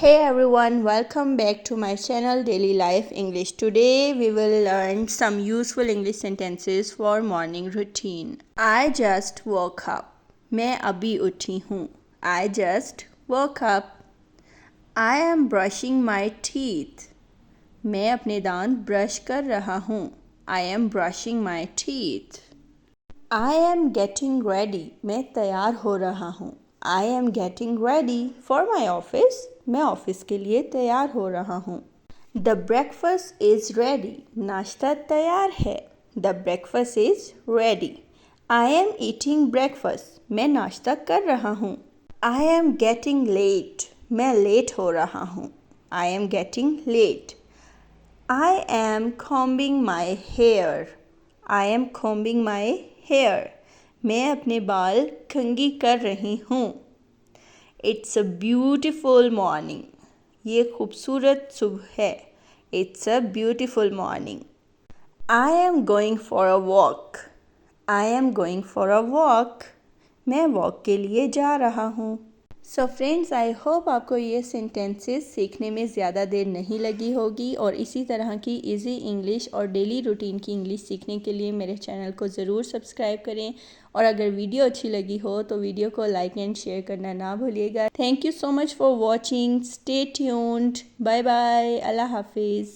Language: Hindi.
Hey everyone, welcome back to my channel Daily Life English. Today we will learn some useful English sentences for morning routine. I just woke up. मैं अभी उठी हूँ. I just woke up. I am brushing my teeth. मैं अपने दांत ब्रश कर रहा हूँ. I am brushing my teeth. I am getting ready. मैं तैयार हो रहा हूँ. I am getting ready for my office. मैं ऑफिस के लिए तैयार हो रहा हूँ. The breakfast is ready. नाश्ता तैयार है. The breakfast is ready. I am eating breakfast. मैं नाश्ता कर रहा हूँ. I am getting late. मैं लेट हो रहा हूँ. I am getting late. I am combing my hair. I am combing my hair. मैं अपने बाल कंघी कर रही हूँ. It's a beautiful morning. ये खूबसूरत सुबह है. It's a beautiful morning. I am going for a walk. I am going for a walk. मैं वॉक के लिए जा रहा हूँ. सो फ्रेंड्स, आई होप आपको ये सेंटेंसेस सीखने में ज़्यादा देर नहीं लगी होगी और इसी तरह की इजी इंग्लिश और डेली रूटीन की इंग्लिश सीखने के लिए मेरे चैनल को ज़रूर सब्सक्राइब करें और अगर वीडियो अच्छी लगी हो तो वीडियो को लाइक एंड शेयर करना ना भूलिएगा. Thank you so much for watching. Stay tuned. Bye bye. अल्लाह हाफिज़.